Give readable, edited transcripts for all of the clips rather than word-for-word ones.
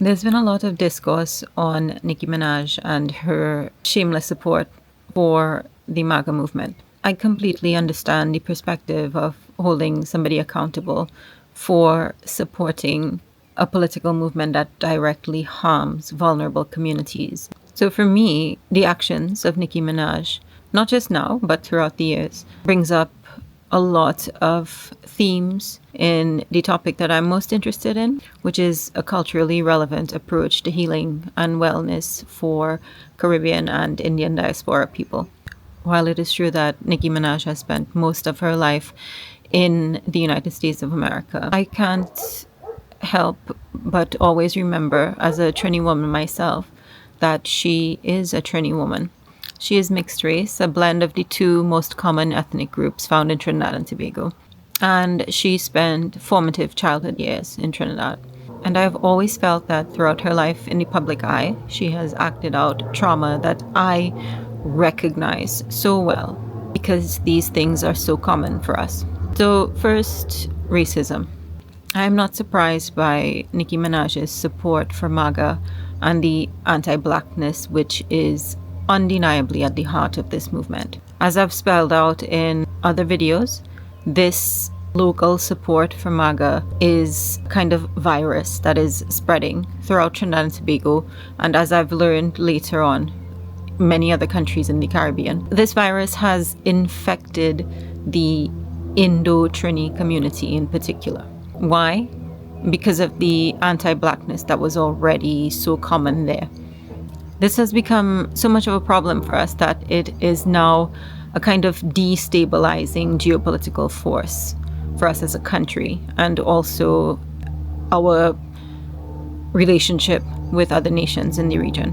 There's been a lot of discourse on Nicki Minaj and her shameless support for the MAGA movement. I completely understand the perspective of holding somebody accountable for supporting a political movement that directly harms vulnerable communities. So for me, the actions of Nicki Minaj, not just now, but throughout the years, brings up a lot of themes in the topic that I'm most interested in, which is a culturally relevant approach to healing and wellness for Caribbean and Indian diaspora people. While it is true that Nicki Minaj has spent most of her life in the United States of America, I can't help but always remember, as a Trini woman myself, that she is a Trini woman. She is mixed race, a blend of the two most common ethnic groups found in Trinidad and Tobago. And she spent formative childhood years in Trinidad. And I've always felt that throughout her life in the public eye, she has acted out trauma that I recognize so well because these things are so common for us. So first, racism. I'm not surprised by Nicki Minaj's support for MAGA and the anti-blackness which is undeniably at the heart of this movement. As I've spelled out in other videos, this local support for MAGA is kind of virus that is spreading throughout Trinidad and Tobago, and as I've learned later on, many other countries in the Caribbean. This virus has infected the Indo-Trini community in particular. Why? Because of the anti-blackness that was already so common there. This has become so much of a problem for us that it is now a kind of destabilizing geopolitical force for us as a country, and also our relationship with other nations in the region.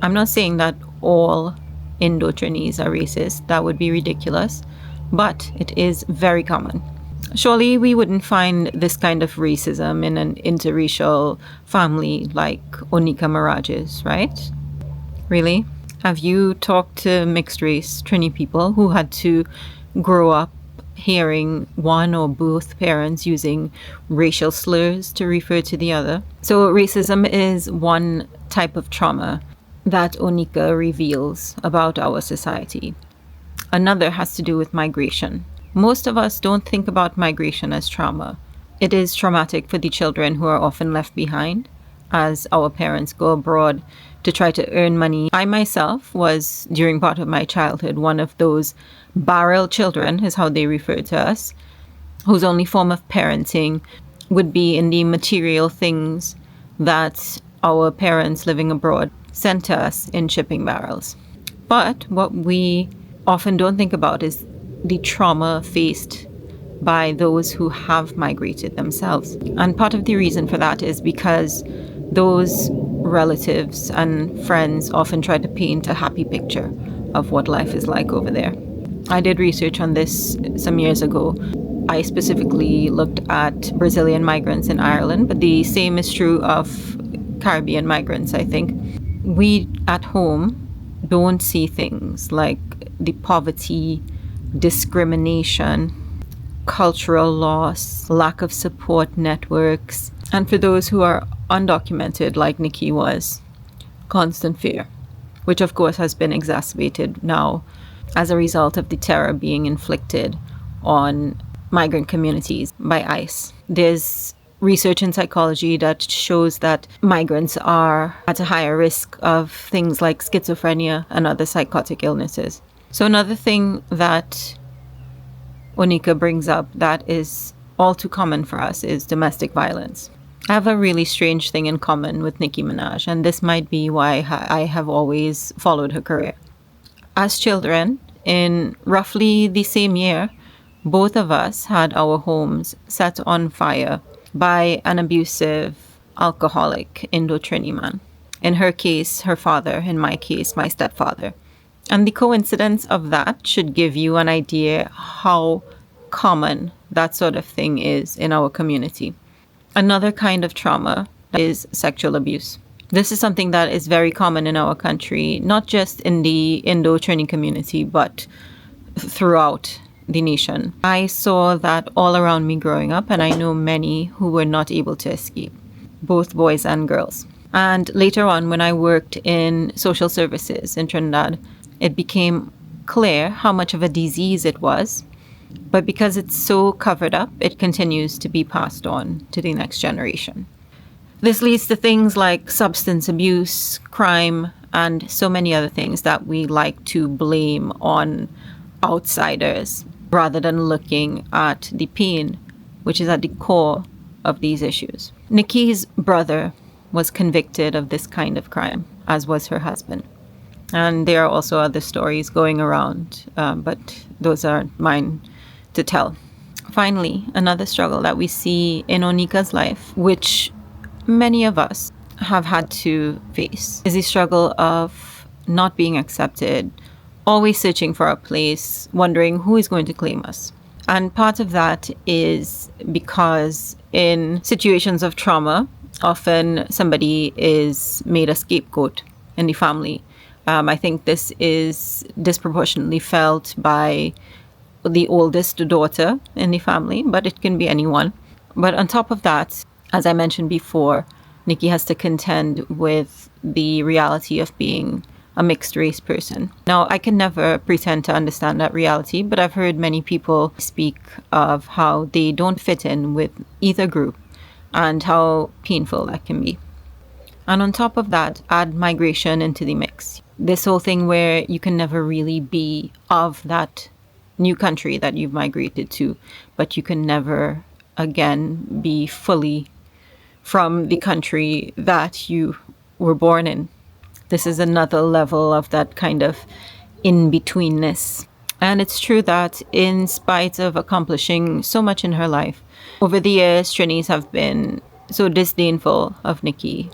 I'm not saying that all Indo-Trinis are racist. That would be ridiculous, but it is very common. Surely we wouldn't find this kind of racism in an interracial family like Nicki Minaj's, right? Really? Have you talked to mixed race Trini people who had to grow up hearing one or both parents using racial slurs to refer to the other? So racism is one type of trauma that Onika reveals about our society. Another has to do with migration. Most of us don't think about migration as trauma. It is traumatic for the children who are often left behind as our parents go abroad to try to earn money. I myself was, during part of my childhood, one of those barrel children, is how they refer to us, whose only form of parenting would be in the material things that our parents living abroad sent to us in shipping barrels. But what we often don't think about is the trauma faced by those who have migrated themselves. And part of the reason for that is because those relatives and friends often try to paint a happy picture of what life is like over there. I did research on this some years ago. I specifically looked at Brazilian migrants in Ireland, but the same is true of Caribbean migrants, I think. We at home don't see things like the poverty, discrimination, cultural loss, lack of support networks, and for those who are undocumented, like Nicki was, constant fear, which of course has been exacerbated now as a result of the terror being inflicted on migrant communities by ICE. There's research in psychology that shows that migrants are at a higher risk of things like schizophrenia and other psychotic illnesses. So another thing that Onika brings up that is all too common for us is domestic violence. I have a really strange thing in common with Nicki Minaj, and this might be why I have always followed her career. As children, in roughly the same year, both of us had our homes set on fire by an abusive, alcoholic Indo-Trini man. In her case, her father. In my case, my stepfather. And the coincidence of that should give you an idea how common that sort of thing is in our community. Another kind of trauma is sexual abuse. This is something that is very common in our country, not just in the Indo-Trini community, but throughout the nation. I saw that all around me growing up, and I know many who were not able to escape. both boys and girls. And later on, when I worked in social services in Trinidad, it became clear how much of a disease it was. But because it's so covered up, it continues to be passed on to the next generation. This leads to things like substance abuse, crime, and so many other things that we like to blame on outsiders rather than looking at the pain, which is at the core of these issues. Nicki's brother was convicted of this kind of crime, as was her husband. And there are also other stories going around, but those aren't mine to tell. Finally, another struggle that we see in Onika's life, which many of us have had to face, is the struggle of not being accepted, always searching for a place, wondering who is going to claim us. And part of that is because in situations of trauma, often somebody is made a scapegoat in the family. I think this is disproportionately felt by the oldest daughter in the family, but it can be anyone. But on top of that, as I mentioned before, Nicki has to contend with the reality of being a mixed race person. Now, I can never pretend to understand that reality, but I've heard many people speak of how they don't fit in with either group and how painful that can be. And on top of that, add migration into the mix. This whole thing where you can never really be of that new country that you've migrated to, but you can never again be fully from the country that you were born in. This is another level of that kind of in-betweenness. And it's true that in spite of accomplishing so much in her life, over the years, Trinis have been so disdainful of Nicki.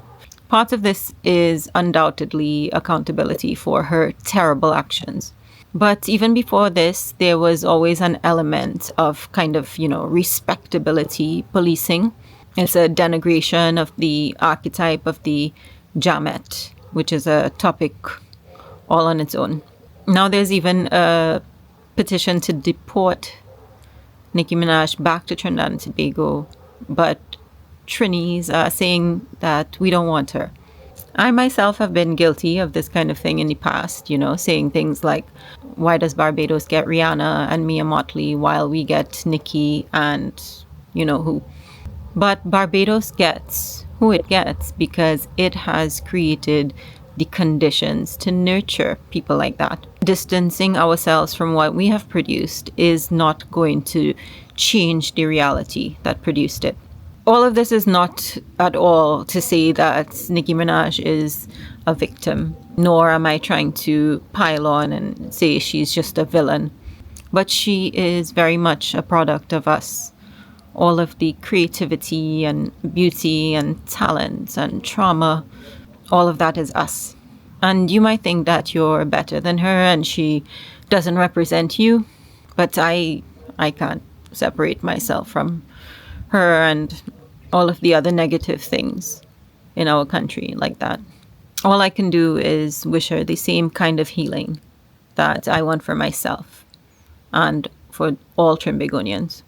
Part of this is undoubtedly accountability for her terrible actions. But even before this, there was always an element of kind of, respectability policing. It's a denigration of the archetype of the Jamet, which is a topic all on its own. Now there's even a petition to deport Nicki Minaj back to Trinidad and Tobago, but Trinis are saying that we don't want her. I myself have been guilty of this kind of thing in the past, saying things like, why does Barbados get Rihanna and Mia Motley while we get Nicki and who? But Barbados gets who it gets because it has created the conditions to nurture people like that. Distancing ourselves from what we have produced is not going to change the reality that produced it. All of this is not at all to say that Nicki Minaj is a victim, nor am I trying to pile on and say she's just a villain. But she is very much a product of us. All of the creativity and beauty and talent and trauma, all of that is us. And you might think that you're better than her and she doesn't represent you, but I can't separate myself from her and all of the other negative things in our country like that. All I can do is wish her the same kind of healing that I want for myself and for all Trinbagonians.